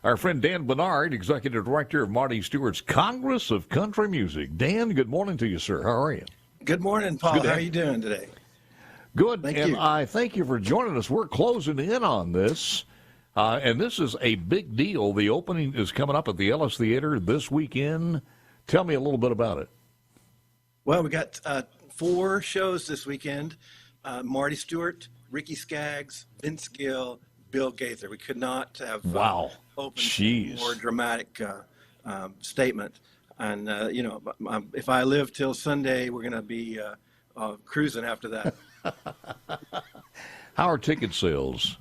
our friend Dan Barnard, Executive Director of Marty Stewart's Congress of Country Music. Dan, good morning to you, sir. How are you? Good morning, Paul. How are you doing today? Good, thank and you. I thank you for joining us. We're closing in on this, and this is a big deal. The opening is coming up at the Ellis Theater this weekend. Tell me a little bit about it. Well, we got 4 shows this weekend. Marty Stewart, Ricky Skaggs, Vince Gill, Bill Gaither. We could not have opened a more dramatic statement. And, if I live till Sunday, we're going to be cruising after that. How are ticket sales?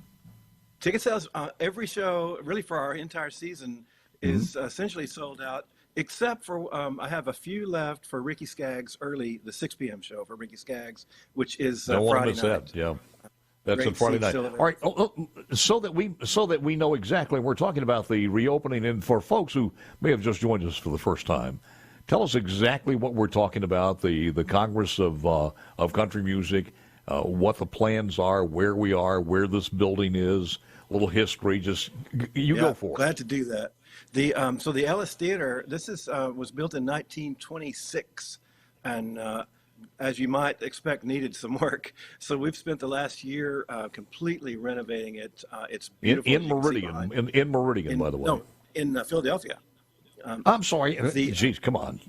Ticket sales, every show, really for our entire season, is essentially sold out, except for I have a few left for Ricky Skaggs early, the 6 p.m. show for Ricky Skaggs, which is Friday night. That. Yeah, that's a Friday night. All right, so that we know exactly, we're talking about the reopening, and for folks who may have just joined us for the first time, tell us exactly what we're talking about, the Congress of Country Music, what the plans are, where we are, where this building is, a little history. Just go for it. Glad to do that. So the Ellis Theater, this was built in 1926, and as you might expect, needed some work. So we've spent the last year completely renovating it. It's beautiful. In Meridian, in Meridian, by the way. No, in Philadelphia. I'm sorry. Geez, come on.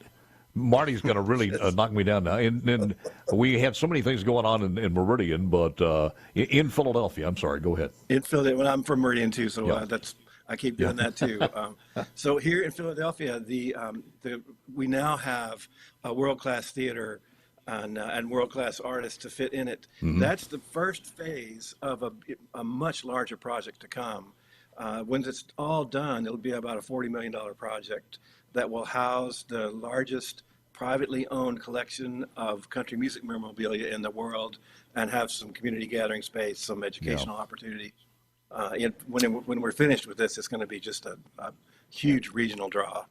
Marty's going to really knock me down now. And we had so many things going on in Meridian, but in Philadelphia. I'm sorry. Go ahead. In Philadelphia. Well, I'm from Meridian, too, so I keep doing that, too. So here in Philadelphia, we now have a world-class theater and world-class artists to fit in it. Mm-hmm. That's the first phase of a much larger project to come. When it's all done, it'll be about a $40 million project that will house the largest privately owned collection of country music memorabilia in the world and have some community gathering space, some educational opportunity. When we're finished with this, it's going to be just a huge regional draw.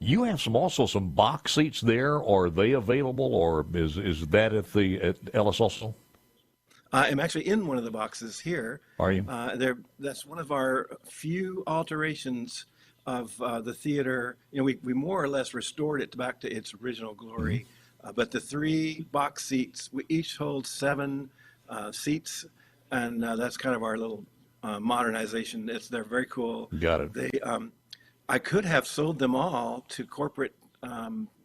You have also some box seats there. Are they available, or is that at Ellis also? I'm actually in one of the boxes here. Are you? That's one of our few alterations of the theater. We more or less restored it back to its original glory. Mm-hmm. But the 3 box seats, we each hold 7 seats, and that's kind of our little modernization. They're very cool. Got it. They, I could have sold them all to corporate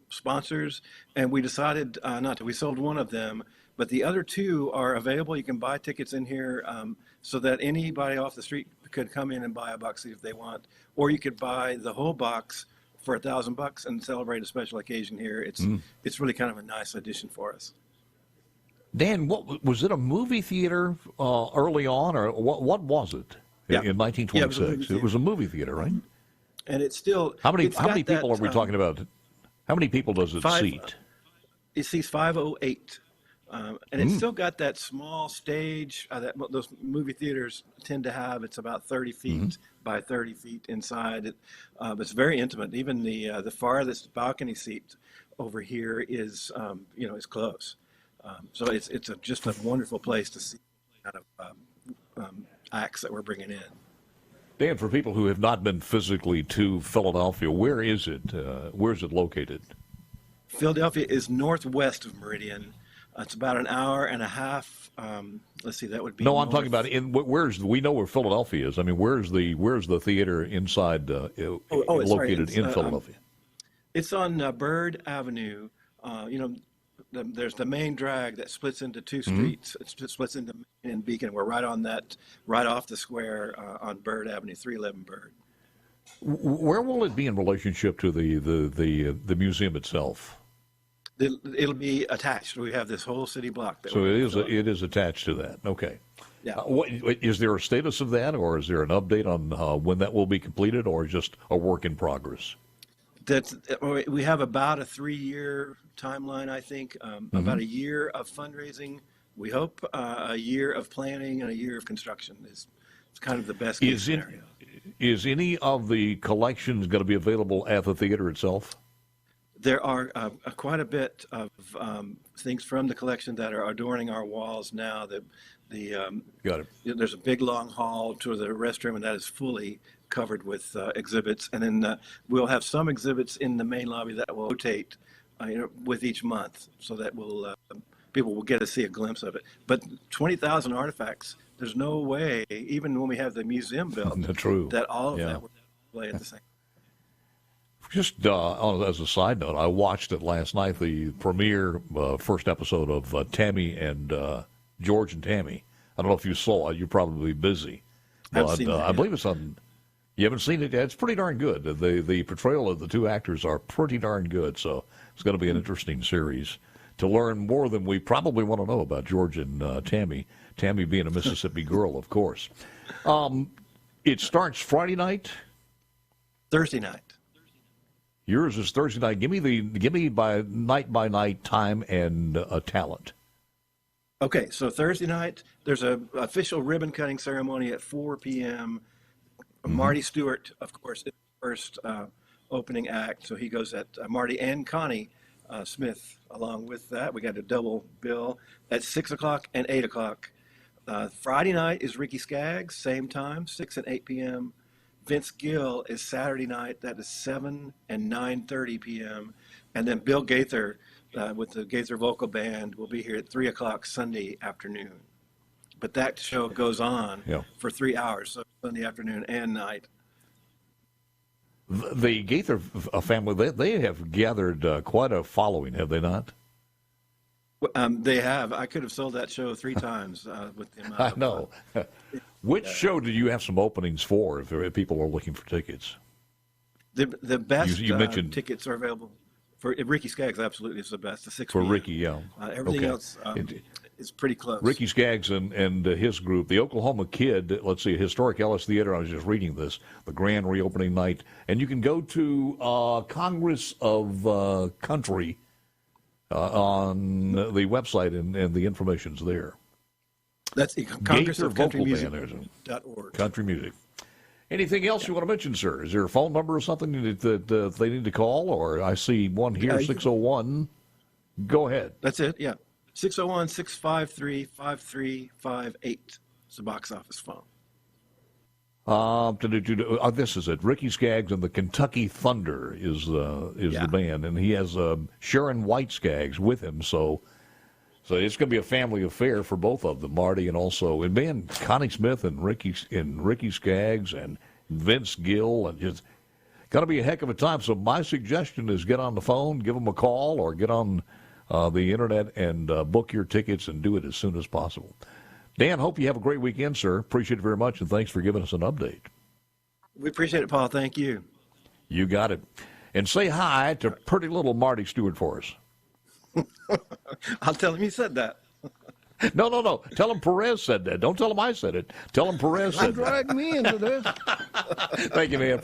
sponsors, and we decided not to. We sold one of them. But the other 2 are available. You can buy tickets in here so that anybody off the street could come in and buy a box seat if they want. Or you could buy the whole box for $1,000 and celebrate a special occasion here. It's really kind of a nice addition for us. Dan, was it a movie theater early on, or what was it in 1926? Yeah, it was a movie theater, right? And it's still... How many people are we talking about? How many people does it seat? It seats 508. And it's still got that small stage that those movie theaters tend to have. It's about 30 feet by 30 feet inside. But it's very intimate. Even the farthest balcony seat over here is close. So it's just a wonderful place to see kind of acts that we're bringing in. Dan, for people who have not been physically to Philadelphia, where is it? Where is it located? Philadelphia is northwest of Meridian. It's about an hour and a half. Let's see, that would be. No, I'm talking about we know where Philadelphia is. I mean, where's the theater inside located in Philadelphia? It's on Bird Avenue. There's the main drag that splits into 2 streets. It splits into Main and Beacon. We're right on that, right off the square on Bird Avenue, 311 Bird. Where will it be in relationship to the museum itself? It'll be attached. We have this whole city block. So it is attached to that. Okay. Yeah. Is there a status of that, or is there an update on when that will be completed, or just a work in progress? We have about a 3-year timeline, I think. About a year of fundraising. We hope a year of planning and a year of construction is kind of the best case scenario. Is any of the collections going to be available at the theater itself? There are quite a bit of things from the collection that are adorning our walls now. Got it. There's a big long hall to the restroom, and that is fully covered with exhibits. And then we'll have some exhibits in the main lobby that will rotate with each month, so that people will get to see a glimpse of it. But 20,000 artifacts, there's no way, even when we have the museum built, that all of that will play at the same time. Just as a side note, I watched it last night, the premiere first episode of Tammy and George and Tammy. I don't know if you saw it. You're probably busy. But I believe it's on. You haven't seen it yet? It's pretty darn good. The portrayal of the two actors are pretty darn good. So it's going to be an interesting series to learn more than we probably want to know about George and Tammy. Tammy being a Mississippi girl, of course. It starts Friday night? Thursday night. Yours is Thursday night. Give me by night time and talent. Okay, so Thursday night there's an official ribbon cutting ceremony at 4 p.m. Marty Stuart, of course, is the first opening act. So he goes at Marty and Connie Smith along with that. We got a double bill at 6 o'clock and 8 o'clock. Friday night is Ricky Skaggs, same time, 6 and 8 p.m. Vince Gill is Saturday night. That is 7 and 9:30 p.m. And then Bill Gaither with the Gaither Vocal Band will be here at 3 o'clock Sunday afternoon. But that show goes on for 3 hours, so Sunday afternoon and night. The Gaither family, they have gathered quite a following, have they not? They have. I could have sold that show 3 times with the amount I know. Which show do you have some openings for if people are looking for tickets? The best you mentioned, tickets are available. For Ricky Skaggs, absolutely is the best. The 6 for p.m. Ricky, everything else is pretty close. Ricky Skaggs and his group, the Oklahoma Kid, let's see, Historic Ellis Theater, I was just reading this, the grand reopening night. And you can go to Congress of Country on the website, and the information's there. That's Congress of Country Music. Country Music. Anything else you want to mention, sir? Is there a phone number or something that they need to call? Or I see one here, 601. Go ahead. That's it, 601-653-5358. It's the box office phone. This is it. Ricky Skaggs and the Kentucky Thunder is the band, and he has Sharon White Skaggs with him. So it's going to be a family affair for both of them, Marty and Connie Smith and Ricky Skaggs and Vince Gill, and just going to be a heck of a time. So my suggestion is get on the phone, give them a call, or get on the internet and book your tickets and do it as soon as possible. Dan, hope you have a great weekend, sir. Appreciate it very much, and thanks for giving us an update. We appreciate it, Paul. Thank you. You got it. And say hi to pretty little Marty Stuart for us. I'll tell him you said that. No. Tell him Perez said that. Don't tell him I said it. Tell him Perez said that. Drag me into this. Thank you, man.